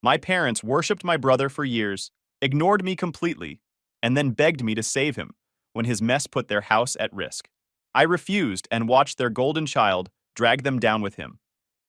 My parents worshipped my brother for years, ignored me completely, and then begged me to save him when his mess put their house at risk. I refused and watched their golden child drag them down with him.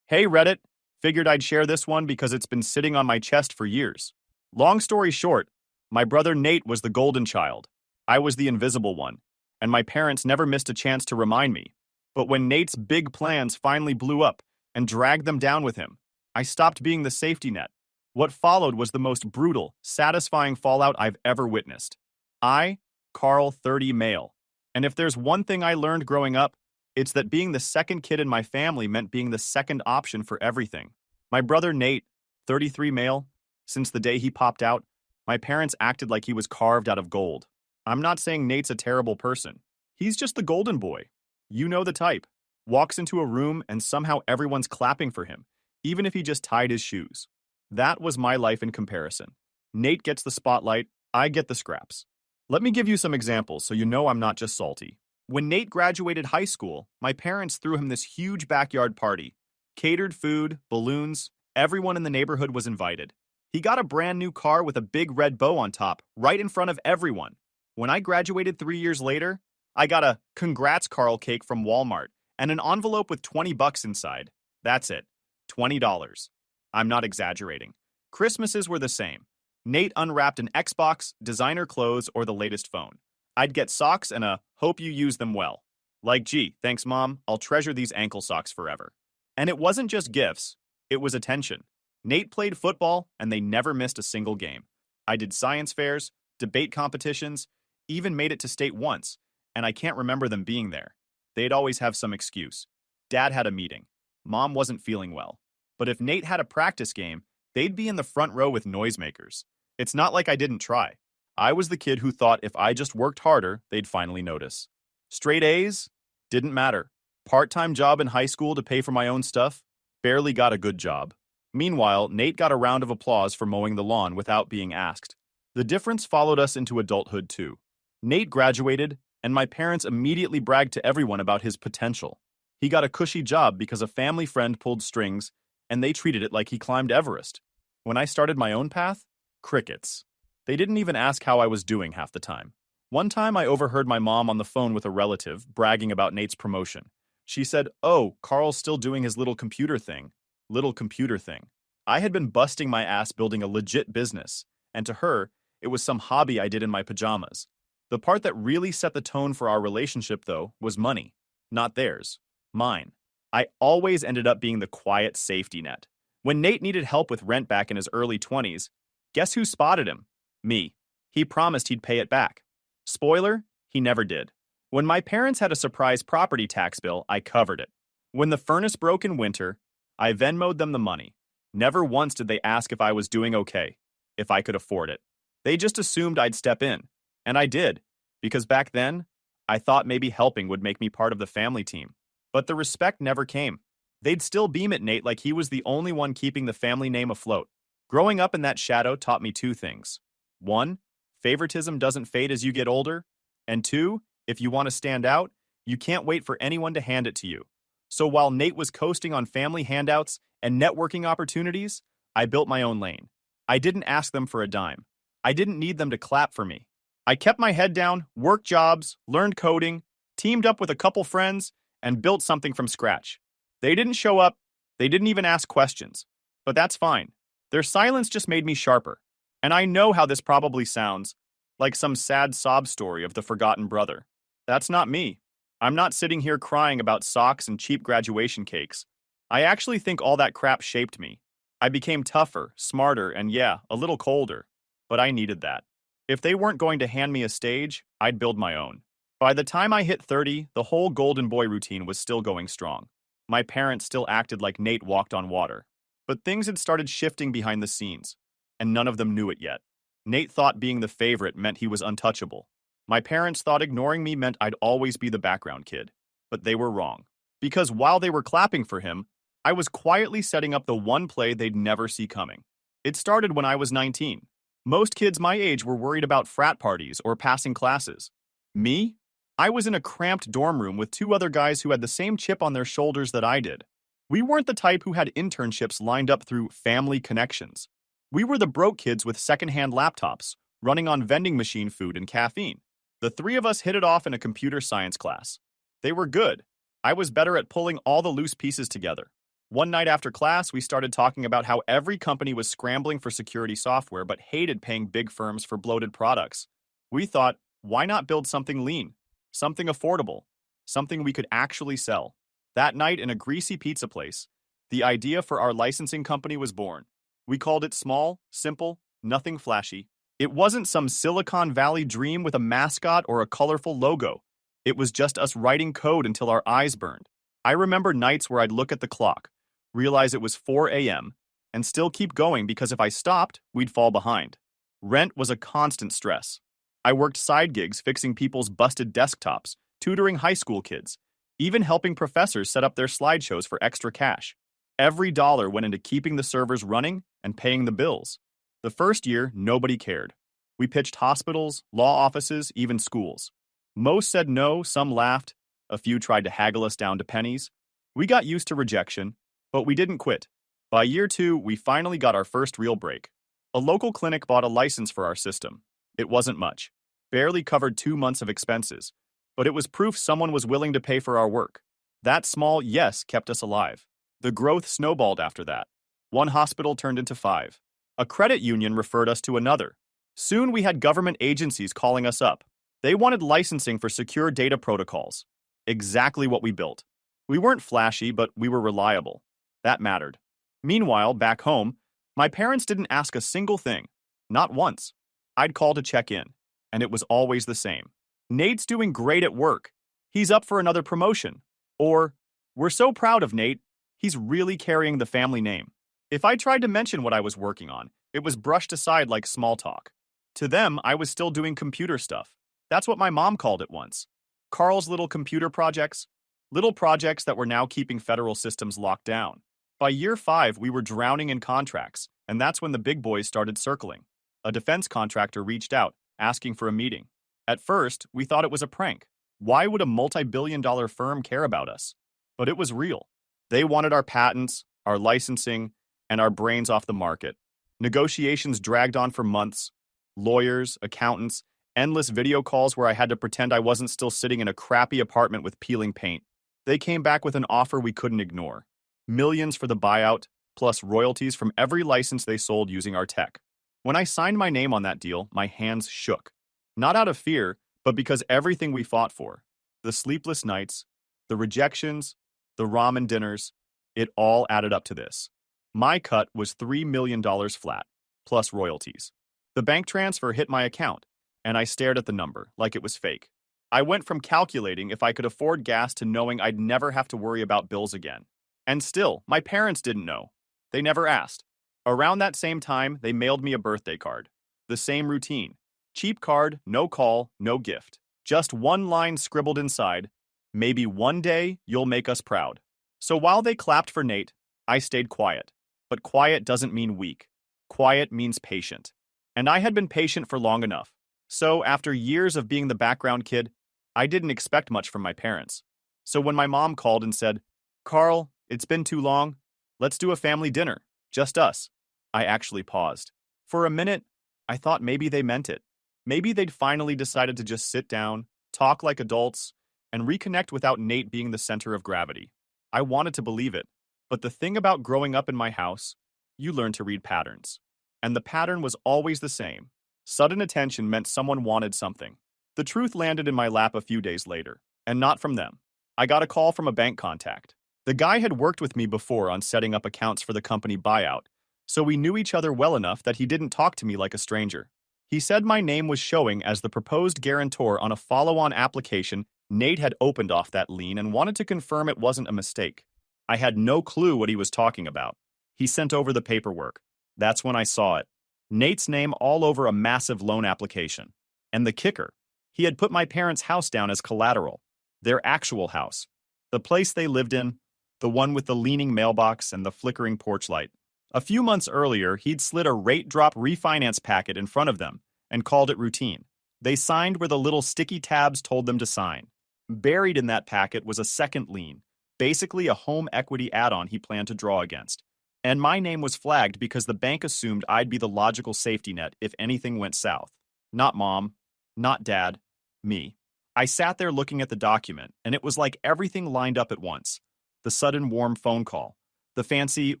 Hey Reddit, figured I'd share this one because it's been sitting on my chest for years. Long story short, my brother Nate was the golden child. I was the invisible one, and my parents never missed a chance to remind me. But when Nate's big plans finally blew up and dragged them down with him, I stopped being the safety net. What followed was the most brutal, satisfying fallout I've ever witnessed. I, Carl 30 male. And if there's one thing I learned growing up, it's that being the second kid in my family meant being the second option for everything. My brother Nate, 33 male, since the day he popped out, my parents acted like he was carved out of gold. I'm not saying Nate's a terrible person. He's just the golden boy. You know the type. Walks into a room and somehow everyone's clapping for him, even if he just tied his shoes. That was my life in comparison. Nate gets the spotlight, I get the scraps. Let me give you some examples so you know I'm not just salty. When Nate graduated high school, my parents threw him this huge backyard party. Catered food, balloons, everyone in the neighborhood was invited. He got a brand new car with a big red bow on top, right in front of everyone. When I graduated 3 years later, I got a "Congrats Carl" cake from Walmart and an envelope with $20 inside. That's it. $20. I'm not exaggerating. Christmases were the same. Nate unwrapped an Xbox, designer clothes, or the latest phone. I'd get socks and a "hope you use them well." Like, gee, thanks mom, I'll treasure these ankle socks forever. And it wasn't just gifts, it was attention. Nate played football and they never missed a single game. I did science fairs, debate competitions, even made it to state once, and I can't remember them being there. They'd always have some excuse. Dad had a meeting. Mom wasn't feeling well. But if Nate had a practice game, they'd be in the front row with noisemakers. It's not like I didn't try. I was the kid who thought if I just worked harder, they'd finally notice. Straight A's? Didn't matter. Part-time job in high school to pay for my own stuff? Barely got a good job. Meanwhile, Nate got a round of applause for mowing the lawn without being asked. The difference followed us into adulthood too. Nate graduated, and my parents immediately bragged to everyone about his potential. He got a cushy job because a family friend pulled strings, and they treated it like he climbed Everest. When I started my own path, crickets. They didn't even ask how I was doing half the time. One time I overheard my mom on the phone with a relative bragging about Nate's promotion. She said, "Oh, Carl's still doing his little computer thing." Little computer thing. I had been busting my ass building a legit business, and to her, it was some hobby I did in my pajamas. The part that really set the tone for our relationship, though, was money. Not theirs. Mine. I always ended up being the quiet safety net. When Nate needed help with rent back in his early 20s, guess who spotted him? Me. He promised he'd pay it back. Spoiler, he never did. When my parents had a surprise property tax bill, I covered it. When the furnace broke in winter, I Venmo'd them the money. Never once did they ask if I was doing okay, if I could afford it. They just assumed I'd step in. And I did, because back then, I thought maybe helping would make me part of the family team. But the respect never came. They'd still beam at Nate like he was the only one keeping the family name afloat. Growing up in that shadow taught me two things. One, favoritism doesn't fade as you get older. And two, if you want to stand out, you can't wait for anyone to hand it to you. So while Nate was coasting on family handouts and networking opportunities, I built my own lane. I didn't ask them for a dime. I didn't need them to clap for me. I kept my head down, worked jobs, learned coding, teamed up with a couple friends, and built something from scratch. They didn't show up. They didn't even ask questions. But that's fine. Their silence just made me sharper. And I know how this probably sounds, like some sad sob story of the forgotten brother. That's not me. I'm not sitting here crying about socks and cheap graduation cakes. I actually think all that crap shaped me. I became tougher, smarter, and yeah, a little colder. But I needed that. If they weren't going to hand me a stage, I'd build my own. By the time I hit 30, the whole golden boy routine was still going strong. My parents still acted like Nate walked on water. But things had started shifting behind the scenes, and none of them knew it yet. Nate thought being the favorite meant he was untouchable. My parents thought ignoring me meant I'd always be the background kid. But they were wrong. Because while they were clapping for him, I was quietly setting up the one play they'd never see coming. It started when I was 19. Most kids my age were worried about frat parties or passing classes. Me? I was in a cramped dorm room with two other guys who had the same chip on their shoulders that I did. We weren't the type who had internships lined up through family connections. We were the broke kids with secondhand laptops, running on vending machine food and caffeine. The three of us hit it off in a computer science class. They were good. I was better at pulling all the loose pieces together. One night after class, we started talking about how every company was scrambling for security software but hated paying big firms for bloated products. We thought, why not build something lean, something affordable, something we could actually sell? That night in a greasy pizza place, the idea for our licensing company was born. We called it small, simple, nothing flashy. It wasn't some Silicon Valley dream with a mascot or a colorful logo. It was just us writing code until our eyes burned. I remember nights where I'd look at the clock, realize it was 4 a.m., and still keep going because if I stopped, we'd fall behind. Rent was a constant stress. I worked side gigs fixing people's busted desktops, tutoring high school kids, even helping professors set up their slideshows for extra cash. Every dollar went into keeping the servers running and paying the bills. The first year, nobody cared. We pitched hospitals, law offices, even schools. Most said no, some laughed. A few tried to haggle us down to pennies. We got used to rejection, but we didn't quit. By year 2, we finally got our first real break. A local clinic bought a license for our system. It wasn't much. Barely covered 2 months of expenses. But it was proof someone was willing to pay for our work. That small yes kept us alive. The growth snowballed after that. One hospital turned into 5. A credit union referred us to another. Soon we had government agencies calling us up. They wanted licensing for secure data protocols. Exactly what we built. We weren't flashy, but we were reliable. That mattered. Meanwhile, back home, my parents didn't ask a single thing. Not once. I'd call to check in, and it was always the same. Nate's doing great at work. He's up for another promotion. Or, we're so proud of Nate, he's really carrying the family name. If I tried to mention what I was working on, it was brushed aside like small talk. To them, I was still doing computer stuff. That's what my mom called it once. Carl's little computer projects. Little projects that were now keeping federal systems locked down. By year 5, we were drowning in contracts, and that's when the big boys started circling. A defense contractor reached out, asking for a meeting. At first, we thought it was a prank. Why would a multi-billion-dollar firm care about us? But it was real. They wanted our patents, our licensing, and our brains off the market. Negotiations dragged on for months. Lawyers, accountants, endless video calls where I had to pretend I wasn't still sitting in a crappy apartment with peeling paint. They came back with an offer we couldn't ignore. Millions for the buyout, plus royalties from every license they sold using our tech. When I signed my name on that deal, my hands shook. Not out of fear, but because everything we fought for, the sleepless nights, the rejections, the ramen dinners, it all added up to this. My cut was $3 million flat, plus royalties. The bank transfer hit my account, and I stared at the number like it was fake. I went from calculating if I could afford gas to knowing I'd never have to worry about bills again. And still, my parents didn't know. They never asked. Around that same time, they mailed me a birthday card. The same routine. Cheap card, no call, no gift. Just one line scribbled inside, maybe one day you'll make us proud. So while they clapped for Nate, I stayed quiet. But quiet doesn't mean weak. Quiet means patient. And I had been patient for long enough. So after years of being the background kid, I didn't expect much from my parents. So when my mom called and said, "Carl, it's been too long. Let's do a family dinner. Just us." I actually paused. For a minute, I thought maybe they meant it. Maybe they'd finally decided to just sit down, talk like adults, and reconnect without Nate being the center of gravity. I wanted to believe it. But the thing about growing up in my house, you learn to read patterns. And the pattern was always the same. Sudden attention meant someone wanted something. The truth landed in my lap a few days later, and not from them. I got a call from a bank contact. The guy had worked with me before on setting up accounts for the company buyout, so we knew each other well enough that he didn't talk to me like a stranger. He said my name was showing as the proposed guarantor on a follow-on application Nate had opened off that lien and wanted to confirm it wasn't a mistake. I had no clue what he was talking about. He sent over the paperwork. That's when I saw it. Nate's name all over a massive loan application. And the kicker, he had put my parents' house down as collateral. Their actual house. The place they lived in, the one with the leaning mailbox and the flickering porch light. A few months earlier, he'd slid a rate-drop refinance packet in front of them and called it routine. They signed where the little sticky tabs told them to sign. Buried in that packet was a second lien, basically a home equity add-on he planned to draw against. And my name was flagged because the bank assumed I'd be the logical safety net if anything went south. Not mom, not dad, me. I sat there looking at the document, and it was like everything lined up at once. The sudden warm phone call, the fancy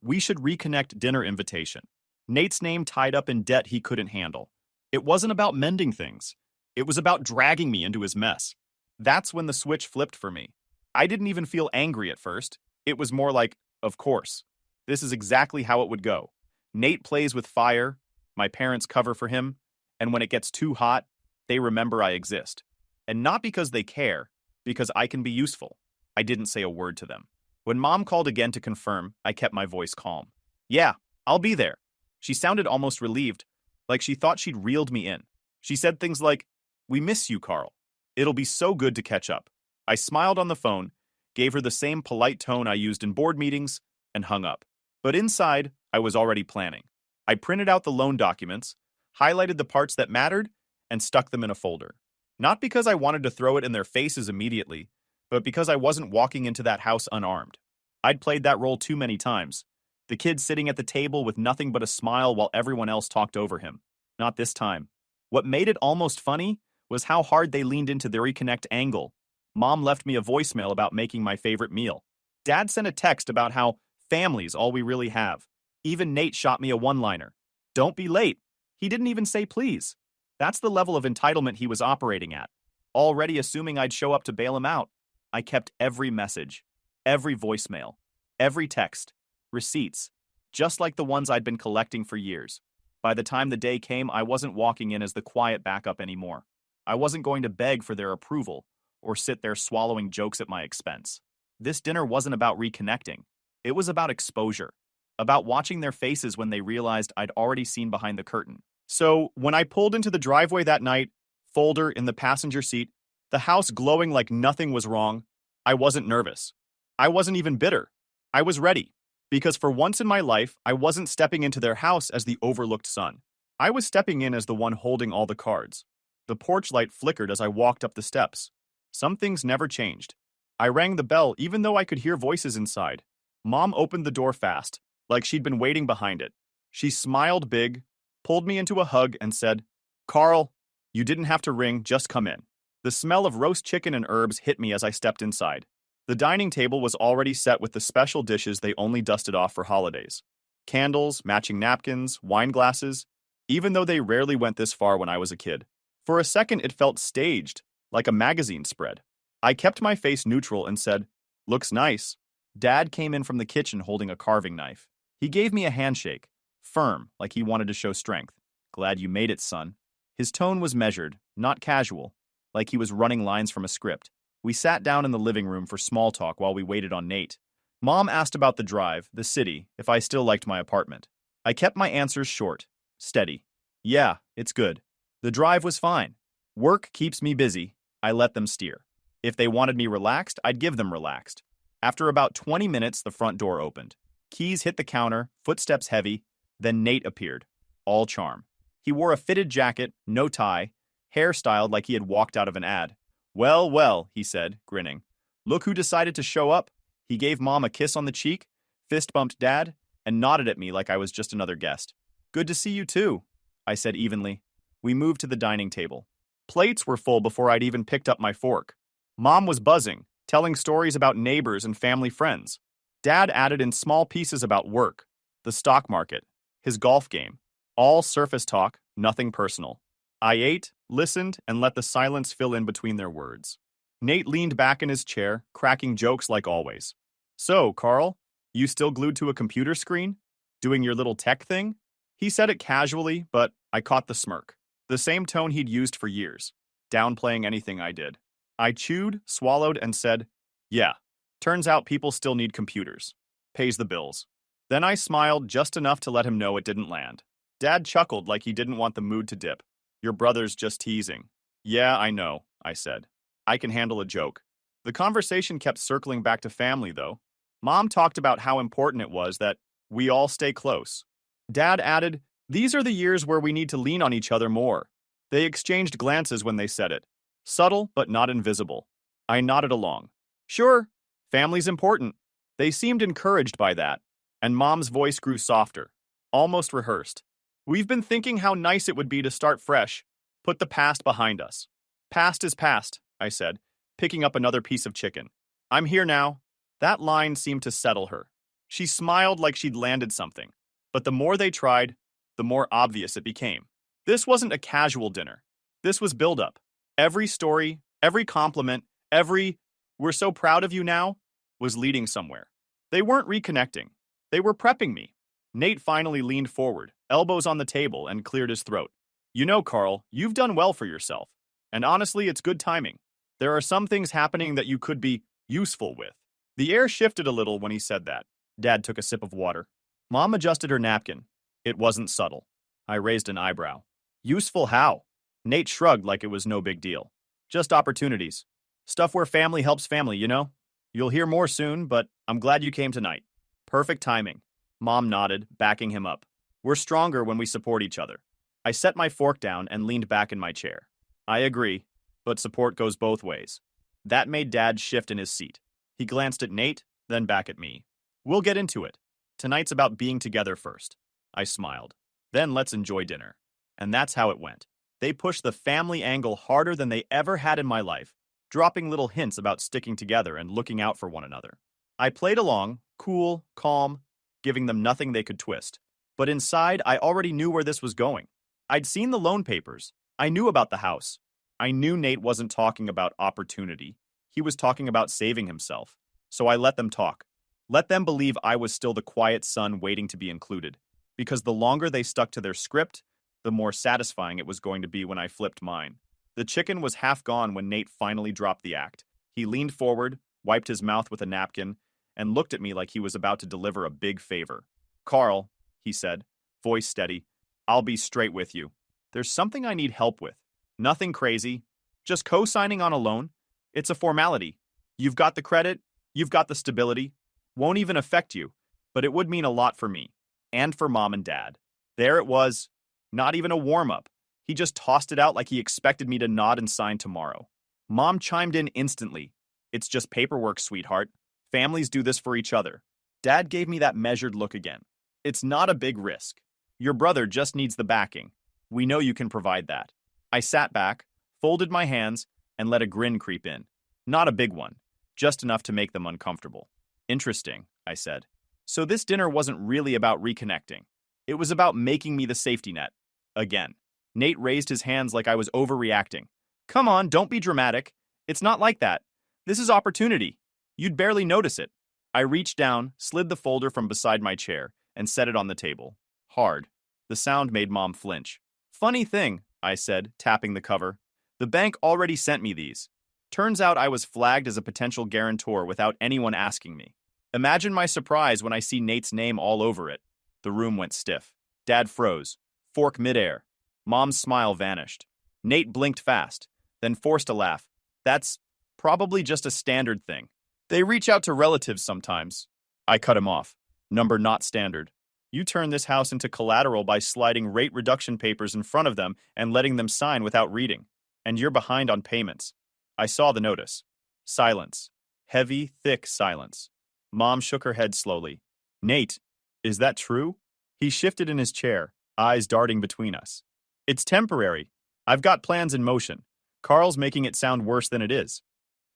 "we should reconnect" dinner invitation, Nate's name tied up in debt he couldn't handle. It wasn't about mending things. It was about dragging me into his mess. That's when the switch flipped for me. I didn't even feel angry at first. It was more like, of course. This is exactly how it would go. Nate plays with fire, my parents cover for him, and when it gets too hot, they remember I exist. And not because they care, because I can be useful. I didn't say a word to them. When mom called again to confirm, I kept my voice calm. Yeah, I'll be there. She sounded almost relieved, like she thought she'd reeled me in. She said things like, "We miss you, Carl. It'll be so good to catch up." I smiled on the phone, gave her the same polite tone I used in board meetings, and hung up. But inside, I was already planning. I printed out the loan documents, highlighted the parts that mattered, and stuck them in a folder. Not because I wanted to throw it in their faces immediately, but because I wasn't walking into that house unarmed. I'd played that role too many times. The kid sitting at the table with nothing but a smile while everyone else talked over him. Not this time. What made it almost funny was how hard they leaned into the reconnect angle. Mom left me a voicemail about making my favorite meal. Dad sent a text about how family's all we really have. Even Nate shot me a one-liner. Don't be late. He didn't even say please. That's the level of entitlement he was operating at. Already assuming I'd show up to bail him out. I kept every message, every voicemail, every text, receipts, just like the ones I'd been collecting for years. By the time the day came, I wasn't walking in as the quiet backup anymore. I wasn't going to beg for their approval or sit there swallowing jokes at my expense. This dinner wasn't about reconnecting. It was about exposure, about watching their faces when they realized I'd already seen behind the curtain. So, when I pulled into the driveway that night, folder in the passenger seat, the house glowing like nothing was wrong, I wasn't nervous. I wasn't even bitter. I was ready. Because for once in my life, I wasn't stepping into their house as the overlooked son. I was stepping in as the one holding all the cards. The porch light flickered as I walked up the steps. Some things never changed. I rang the bell even though I could hear voices inside. Mom opened the door fast, like she'd been waiting behind it. She smiled big, pulled me into a hug, and said, "Carl, you didn't have to ring, just come in." The smell of roast chicken and herbs hit me as I stepped inside. The dining table was already set with the special dishes they only dusted off for holidays. Candles, matching napkins, wine glasses, even though they rarely went this far when I was a kid. For a second it felt staged, like a magazine spread. I kept my face neutral and said, "Looks nice." Dad came in from the kitchen holding a carving knife. He gave me a handshake, firm, like he wanted to show strength. "Glad you made it, son." His tone was measured, not casual, like he was running lines from a script. We sat down in the living room for small talk while we waited on Nate. Mom asked about the drive, the city, if I still liked my apartment. I kept my answers short, steady. Yeah, it's good. The drive was fine. Work keeps me busy. I let them steer. If they wanted me relaxed, I'd give them relaxed. After about 20 minutes, the front door opened. Keys hit the counter, footsteps heavy. Then Nate appeared, all charm. He wore a fitted jacket, no tie, hair styled like he had walked out of an ad. "Well, well," he said, grinning. "Look who decided to show up." He gave Mom a kiss on the cheek, fist bumped Dad, and nodded at me like I was just another guest. "Good to see you too," I said evenly. We moved to the dining table. Plates were full before I'd even picked up my fork. Mom was buzzing, telling stories about neighbors and family friends. Dad added in small pieces about work, the stock market, his golf game. All surface talk, nothing personal. I ate, listened, and let the silence fill in between their words. Nate leaned back in his chair, cracking jokes like always. "So, Carl, you still glued to a computer screen? Doing your little tech thing?" He said it casually, but I caught the smirk. The same tone he'd used for years, downplaying anything I did. I chewed, swallowed, and said, "Yeah, turns out people still need computers. Pays the bills." Then I smiled just enough to let him know it didn't land. Dad chuckled like he didn't want the mood to dip. "Your brother's just teasing." "Yeah, I know," I said. "I can handle a joke." The conversation kept circling back to family, though. Mom talked about how important it was that we all stay close. Dad added, "These are the years where we need to lean on each other more." They exchanged glances when they said it. Subtle, but not invisible. I nodded along. "Sure, family's important." They seemed encouraged by that. And Mom's voice grew softer, almost rehearsed. We've been thinking how nice it would be to start fresh, put the past behind us. Past is past, I said, picking up another piece of chicken. I'm here now. That line seemed to settle her. She smiled like she'd landed something. But the more they tried, the more obvious it became. This wasn't a casual dinner. This was build-up. Every story, every compliment, every "we're so proud of you now" was leading somewhere. They weren't reconnecting. They were prepping me. Nate finally leaned forward, elbows on the table, and cleared his throat. You know, Carl, you've done well for yourself. And honestly, it's good timing. There are some things happening that you could be useful with. The air shifted a little when he said that. Dad took a sip of water. Mom adjusted her napkin. It wasn't subtle. I raised an eyebrow. Useful how? Nate shrugged like it was no big deal. Just opportunities. Stuff where family helps family, you know? You'll hear more soon, but I'm glad you came tonight. Perfect timing. Mom nodded, backing him up. We're stronger when we support each other. I set my fork down and leaned back in my chair. I agree, but support goes both ways. That made Dad shift in his seat. He glanced at Nate, then back at me. We'll get into it. Tonight's about being together first. I smiled. Then let's enjoy dinner. And that's how it went. They pushed the family angle harder than they ever had in my life, dropping little hints about sticking together and looking out for one another. I played along, cool, calm, giving them nothing they could twist. But inside, I already knew where this was going. I'd seen the loan papers. I knew about the house. I knew Nate wasn't talking about opportunity. He was talking about saving himself. So I let them talk. Let them believe I was still the quiet son waiting to be included. Because the longer they stuck to their script, the more satisfying it was going to be when I flipped mine. The chicken was half gone when Nate finally dropped the act. He leaned forward, wiped his mouth with a napkin, and looked at me like he was about to deliver a big favor. Carl, he said, voice steady, I'll be straight with you. There's something I need help with. Nothing crazy. Just co-signing on a loan. It's a formality. You've got the credit. You've got the stability. Won't even affect you. But it would mean a lot for me. And for Mom and Dad. There it was. Not even a warm-up. He just tossed it out like he expected me to nod and sign tomorrow. Mom chimed in instantly. It's just paperwork, sweetheart. Families do this for each other. Dad gave me that measured look again. It's not a big risk. Your brother just needs the backing. We know you can provide that. I sat back, folded my hands, and let a grin creep in. Not a big one, just enough to make them uncomfortable. Interesting, I said. So this dinner wasn't really about reconnecting. It was about making me the safety net. Again. Nate raised his hands like I was overreacting. Come on, don't be dramatic. It's not like that. This is opportunity. You'd barely notice it. I reached down, slid the folder from beside my chair, and set it on the table. Hard. The sound made Mom flinch. Funny thing, I said, tapping the cover. The bank already sent me these. Turns out I was flagged as a potential guarantor without anyone asking me. Imagine my surprise when I see Nate's name all over it. The room went stiff. Dad froze. Fork midair. Mom's smile vanished. Nate blinked fast, then forced a laugh. That's probably just a standard thing. They reach out to relatives sometimes. I cut him off. Number not standard. You turn this house into collateral by sliding rate reduction papers in front of them and letting them sign without reading. And you're behind on payments. I saw the notice. Silence. Heavy, thick silence. Mom shook her head slowly. Nate, is that true? He shifted in his chair, eyes darting between us. It's temporary. I've got plans in motion. Carl's making it sound worse than it is.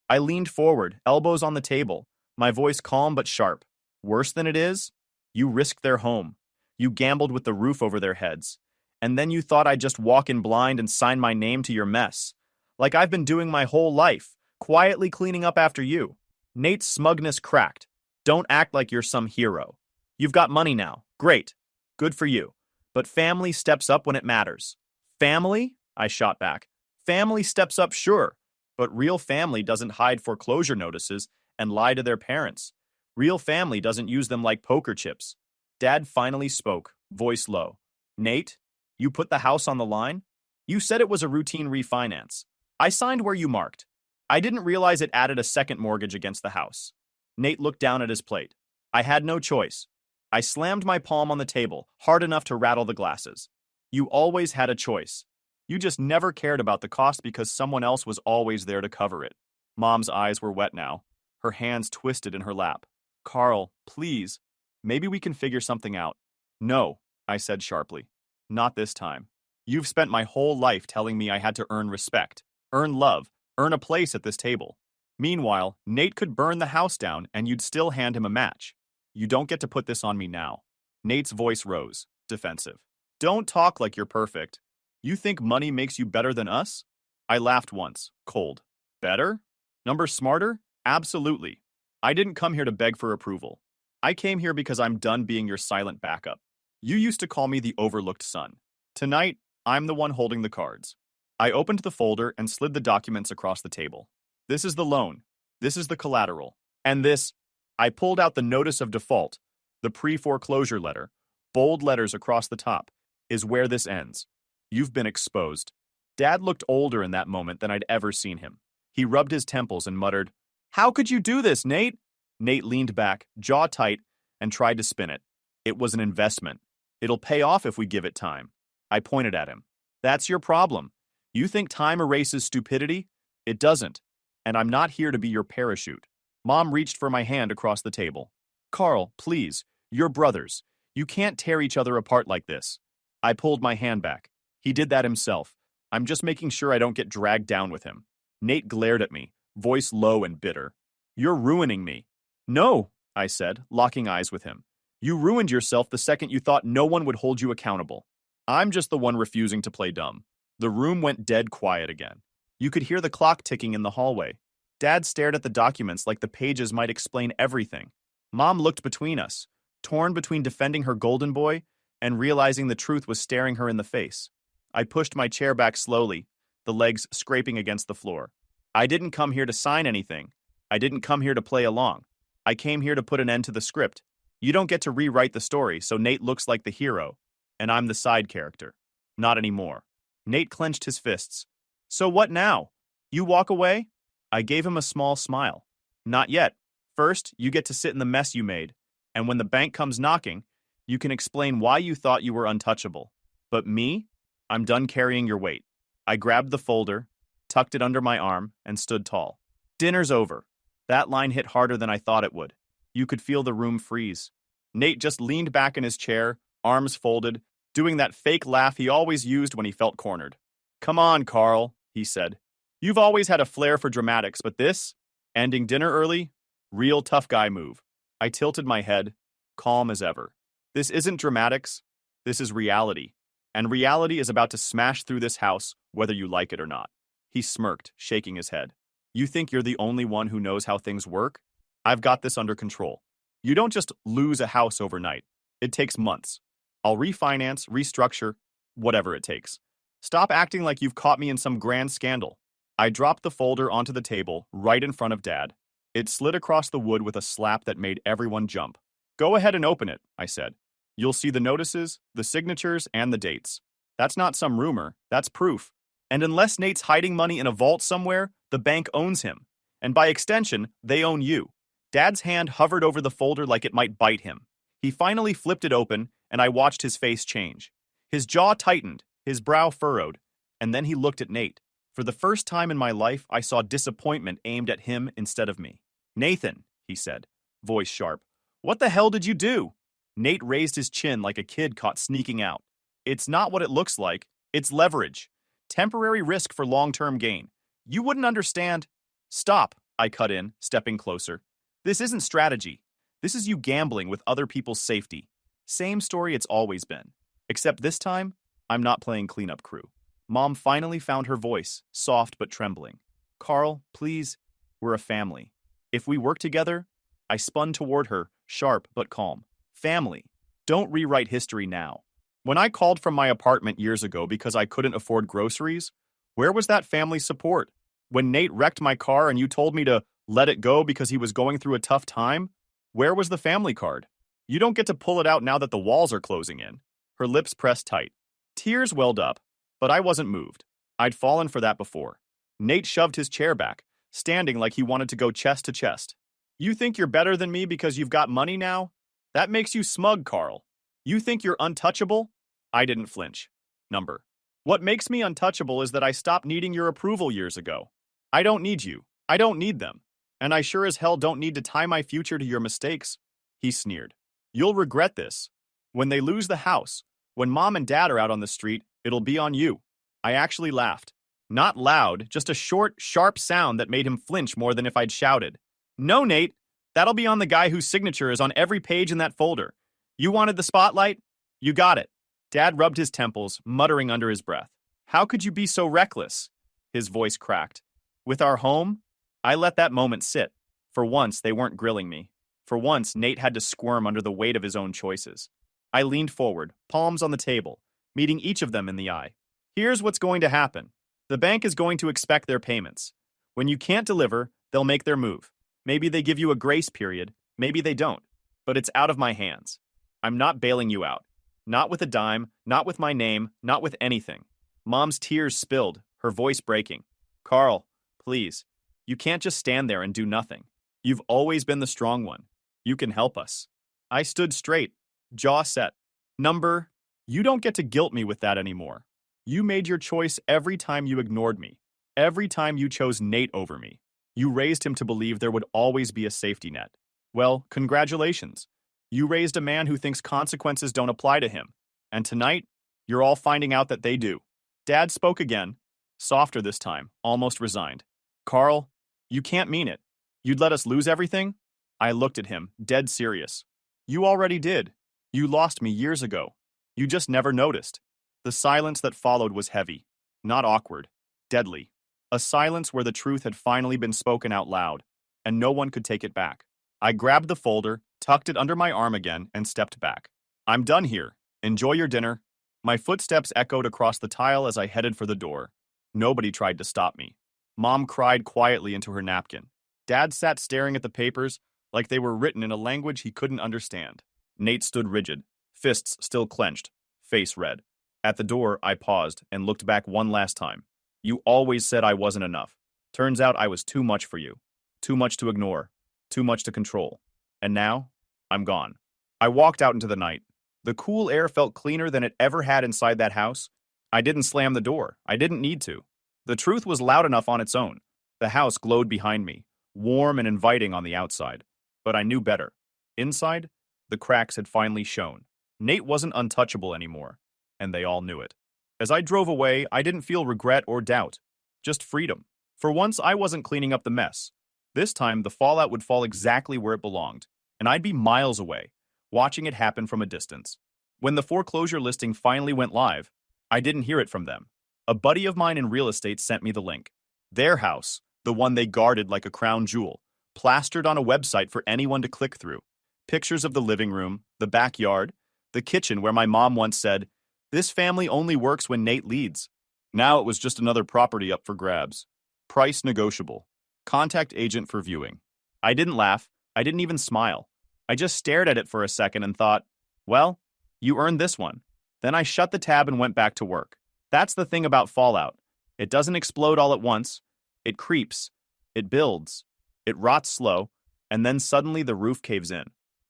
I leaned forward, elbows on the table, my voice calm but sharp. Worse than it is? You risked their home. You gambled with the roof over their heads. And then you thought I'd just walk in blind and sign my name to your mess. Like I've been doing my whole life, quietly cleaning up after you. Nate's smugness cracked. Don't act like you're some hero. You've got money now. Great. Good for you. But family steps up when it matters. Family? I shot back. Family steps up, sure. But real family doesn't hide foreclosure notices and lie to their parents. Real family doesn't use them like poker chips. Dad finally spoke, voice low. Nate, you put the house on the line? You said it was a routine refinance. I signed where you marked. I didn't realize it added a second mortgage against the house. Nate looked down at his plate. I had no choice. I slammed my palm on the table, hard enough to rattle the glasses. You always had a choice. You just never cared about the cost because someone else was always there to cover it. Mom's eyes were wet now. Her hands twisted in her lap. Carl, please. Maybe we can figure something out. No, I said sharply. Not this time. You've spent my whole life telling me I had to earn respect, earn love, earn a place at this table. Meanwhile, Nate could burn the house down and you'd still hand him a match. You don't get to put this on me now. Nate's voice rose, defensive. Don't talk like you're perfect. You think money makes you better than us? I laughed once, cold. Better? Number smarter? Absolutely. I didn't come here to beg for approval. I came here because I'm done being your silent backup. You used to call me the overlooked son. Tonight, I'm the one holding the cards. I opened the folder and slid the documents across the table. This is the loan. This is the collateral. And this, I pulled out the notice of default, the pre-foreclosure letter, bold letters across the top, is where this ends. You've been exposed. Dad looked older in that moment than I'd ever seen him. He rubbed his temples and muttered, "How could you do this, Nate?" Nate leaned back, jaw tight, and tried to spin it. It was an investment. It'll pay off if we give it time. I pointed at him. That's your problem. You think time erases stupidity? It doesn't. And I'm not here to be your parachute. Mom reached for my hand across the table. Carl, please, you're brothers. You can't tear each other apart like this. I pulled my hand back. He did that himself. I'm just making sure I don't get dragged down with him. Nate glared at me, voice low and bitter. You're ruining me. No, I said, locking eyes with him. You ruined yourself the second you thought no one would hold you accountable. I'm just the one refusing to play dumb. The room went dead quiet again. You could hear the clock ticking in the hallway. Dad stared at the documents like the pages might explain everything. Mom looked between us, torn between defending her golden boy and realizing the truth was staring her in the face. I pushed my chair back slowly, the legs scraping against the floor. I didn't come here to sign anything. I didn't come here to play along. I came here to put an end to the script. You don't get to rewrite the story so Nate looks like the hero, and I'm the side character. Not anymore. Nate clenched his fists. So what now? You walk away? I gave him a small smile. Not yet. First, you get to sit in the mess you made, and when the bank comes knocking, you can explain why you thought you were untouchable. But me? I'm done carrying your weight. I grabbed the folder, tucked it under my arm, and stood tall. Dinner's over. That line hit harder than I thought it would. You could feel the room freeze. Nate just leaned back in his chair, arms folded, doing that fake laugh he always used when he felt cornered. Come on, Carl, he said. You've always had a flair for dramatics, but this, ending dinner early, real tough guy move. I tilted my head, calm as ever. This isn't dramatics. This is reality. And reality is about to smash through this house, whether you like it or not. He smirked, shaking his head. You think you're the only one who knows how things work? I've got this under control. You don't just lose a house overnight. It takes months. I'll refinance, restructure, whatever it takes. Stop acting like you've caught me in some grand scandal. I dropped the folder onto the table, right in front of Dad. It slid across the wood with a slap that made everyone jump. Go ahead and open it, I said. You'll see the notices, the signatures, and the dates. That's not some rumor, that's proof. And unless Nate's hiding money in a vault somewhere, the bank owns him. And by extension, they own you. Dad's hand hovered over the folder like it might bite him. He finally flipped it open, and I watched his face change. His jaw tightened, his brow furrowed, and then he looked at Nate. For the first time in my life, I saw disappointment aimed at him instead of me. Nathan, he said, voice sharp, what the hell did you do? Nate raised his chin like a kid caught sneaking out. It's not what it looks like. It's leverage. Temporary risk for long-term gain. You wouldn't understand. Stop, I cut in, stepping closer. This isn't strategy. This is you gambling with other people's safety. Same story it's always been. Except this time, I'm not playing cleanup crew. Mom finally found her voice, soft but trembling. Carl, please, we're a family. If we work together, I spun toward her, sharp but calm. Family. Don't rewrite history now. When I called from my apartment years ago because I couldn't afford groceries, where was that family support? When Nate wrecked my car and you told me to let it go because he was going through a tough time, where was the family card? You don't get to pull it out now that the walls are closing in. Her lips pressed tight. Tears welled up, but I wasn't moved. I'd fallen for that before. Nate shoved his chair back, standing like he wanted to go chest to chest. You think you're better than me because you've got money now? That makes you smug, Carl. You think you're untouchable? I didn't flinch. Number. What makes me untouchable is that I stopped needing your approval years ago. I don't need you. I don't need them. And I sure as hell don't need to tie my future to your mistakes. He sneered. You'll regret this. When they lose the house, when mom and dad are out on the street, it'll be on you. I actually laughed. Not loud, just a short, sharp sound that made him flinch more than if I'd shouted. No, Nate, that'll be on the guy whose signature is on every page in that folder. You wanted the spotlight? You got it. Dad rubbed his temples, muttering under his breath. How could you be so reckless? His voice cracked. With our home? I let that moment sit. For once, they weren't grilling me. For once, Nate had to squirm under the weight of his own choices. I leaned forward, palms on the table, meeting each of them in the eye. Here's what's going to happen. The bank is going to expect their payments. When you can't deliver, they'll make their move. Maybe they give you a grace period, maybe they don't. But it's out of my hands. I'm not bailing you out. Not with a dime, not with my name, not with anything. Mom's tears spilled, her voice breaking. Carl, please. You can't just stand there and do nothing. You've always been the strong one. You can help us. I stood straight, jaw set. You don't get to guilt me with that anymore. You made your choice every time you ignored me. Every time you chose Nate over me. You raised him to believe there would always be a safety net. Well, congratulations. You raised a man who thinks consequences don't apply to him. And tonight, you're all finding out that they do. Dad spoke again, softer this time, almost resigned. Carl, you can't mean it. You'd let us lose everything? I looked at him, dead serious. You already did. You lost me years ago. You just never noticed. The silence that followed was heavy, not awkward, deadly. A silence where the truth had finally been spoken out loud, and no one could take it back. I grabbed the folder, tucked it under my arm again, and stepped back. I'm done here. Enjoy your dinner. My footsteps echoed across the tile as I headed for the door. Nobody tried to stop me. Mom cried quietly into her napkin. Dad sat staring at the papers like they were written in a language he couldn't understand. Nate stood rigid, fists still clenched, face red. At the door, I paused and looked back one last time. You always said I wasn't enough. Turns out I was too much for you. Too much to ignore. Too much to control. And now, I'm gone. I walked out into the night. The cool air felt cleaner than it ever had inside that house. I didn't slam the door. I didn't need to. The truth was loud enough on its own. The house glowed behind me, warm and inviting on the outside. But I knew better. Inside, the cracks had finally shown. Nate wasn't untouchable anymore, and they all knew it. As I drove away, I didn't feel regret or doubt, just freedom. For once, I wasn't cleaning up the mess. This time, the fallout would fall exactly where it belonged, and I'd be miles away, watching it happen from a distance. When the foreclosure listing finally went live, I didn't hear it from them. A buddy of mine in real estate sent me the link. Their house, the one they guarded like a crown jewel, plastered on a website for anyone to click through. Pictures of the living room, the backyard, the kitchen where my mom once said, "This family only works when Nate leads." Now it was just another property up for grabs. Price negotiable. Contact agent for viewing. I didn't laugh. I didn't even smile. I just stared at it for a second and thought, well, you earned this one. Then I shut the tab and went back to work. That's the thing about fallout. It doesn't explode all at once. It creeps. It builds. It rots slow. And then suddenly the roof caves in.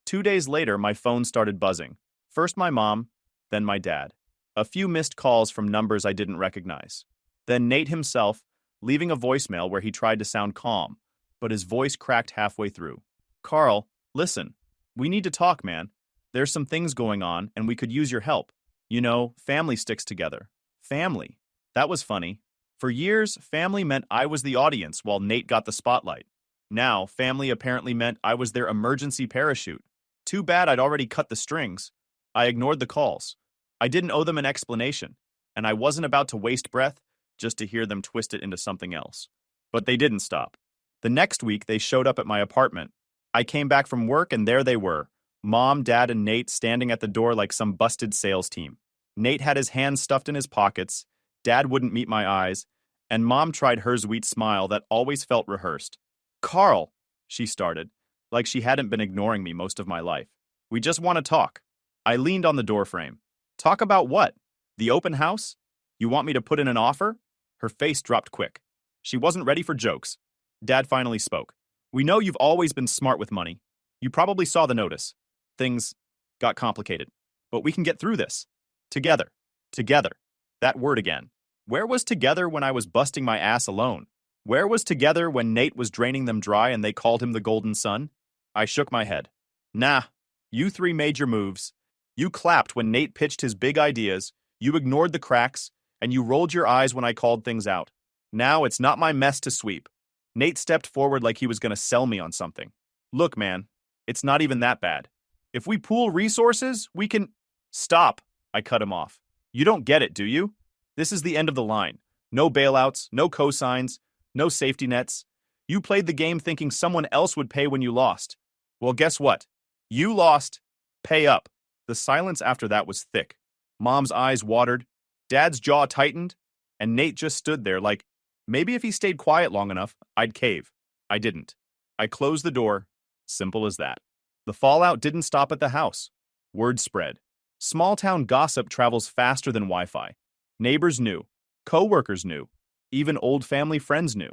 2 days later, my phone started buzzing. First my mom, then my dad. A few missed calls from numbers I didn't recognize. Then Nate himself, leaving a voicemail where he tried to sound calm, but his voice cracked halfway through. Carl, listen. We need to talk, man. There's some things going on, and we could use your help. You know, family sticks together. Family. That was funny. For years, family meant I was the audience while Nate got the spotlight. Now, family apparently meant I was their emergency parachute. Too bad I'd already cut the strings. I ignored the calls. I didn't owe them an explanation, and I wasn't about to waste breath just to hear them twist it into something else. But they didn't stop. The next week, they showed up at my apartment. I came back from work, and there they were. Mom, Dad, and Nate standing at the door like some busted sales team. Nate had his hands stuffed in his pockets, Dad wouldn't meet my eyes, and Mom tried her sweet smile that always felt rehearsed. Carl, she started, like she hadn't been ignoring me most of my life. We just want to talk. I leaned on the doorframe. Talk about what? The open house? You want me to put in an offer? Her face dropped quick. She wasn't ready for jokes. Dad finally spoke. We know you've always been smart with money. You probably saw the notice. Things got complicated. But we can get through this. Together. Together. That word again. Where was together when I was busting my ass alone? Where was together when Nate was draining them dry and they called him the Golden Son? I shook my head. Nah, You three made your moves. You clapped when Nate pitched his big ideas, you ignored the cracks, and you rolled your eyes when I called things out. Now it's not my mess to sweep. Nate stepped forward like he was going to sell me on something. Look, man, it's not even that bad. If we pool resources, we can... Stop, I cut him off. You don't get it, do you? This is the end of the line. No bailouts, no cosigns, no safety nets. You played the game thinking someone else would pay when you lost. Well, guess what? You lost. Pay up. The silence after that was thick. Mom's eyes watered, Dad's jaw tightened, and Nate just stood there like, maybe if he stayed quiet long enough, I'd cave. I didn't. I closed the door. Simple as that. The fallout didn't stop at the house. Word spread. Small-town gossip travels faster than Wi-Fi. Neighbors knew. Co-workers knew. Even old family friends knew.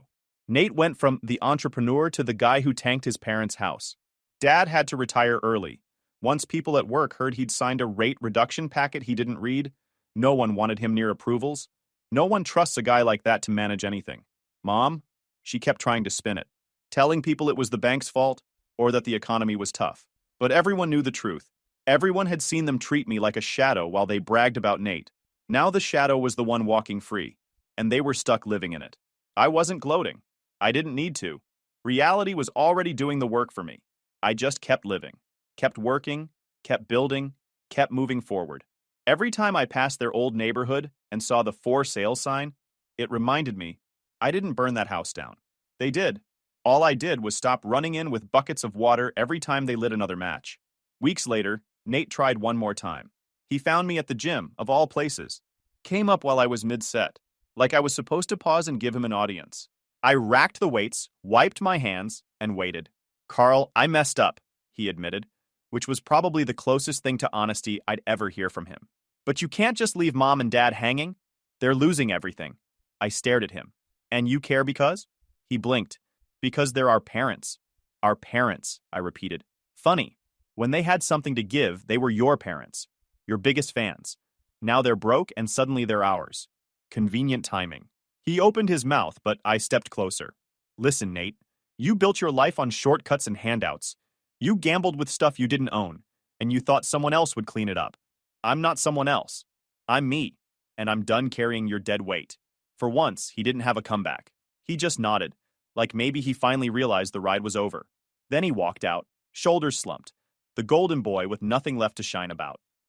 Nate went from the entrepreneur to the guy who tanked his parents' house. Dad had to retire early. Once people at work heard he'd signed a rate reduction packet he didn't read, no one wanted him near approvals. No one trusts a guy like that to manage anything. Mom? She kept trying to spin it, telling people it was the bank's fault or that the economy was tough. But everyone knew the truth. Everyone had seen them treat me like a shadow while they bragged about Nate. Now the shadow was the one walking free, and they were stuck living in it. I wasn't gloating. I didn't need to. Reality was already doing the work for me. I just kept living, kept working, kept building, kept moving forward. Every time I passed their old neighborhood and saw the for sale sign, it reminded me I didn't burn that house down. They did. All I did was stop running in with buckets of water every time they lit another match. Weeks later, Nate tried one more time. He found me at the gym, of all places. Came up while I was mid-set, like I was supposed to pause and give him an audience. I racked the weights, wiped my hands, and waited. Carl, I messed up, he admitted, which was probably the closest thing to honesty I'd ever hear from him. But you can't just leave Mom and Dad hanging. They're losing everything. I stared at him. And you care because? He blinked. Because they're our parents. Our parents, I repeated. Funny. When they had something to give, they were your parents. Your biggest fans. Now they're broke and suddenly they're ours. Convenient timing. He opened his mouth, but I stepped closer. Listen, Nate. You built your life on shortcuts and handouts. You gambled with stuff you didn't own, and you thought someone else would clean it up. I'm not someone else. I'm me, and I'm done carrying your dead weight. For once, he didn't have a comeback. He just nodded, like maybe he finally realized the ride was over. Then he walked out, shoulders slumped, the golden boy with nothing left to shine about.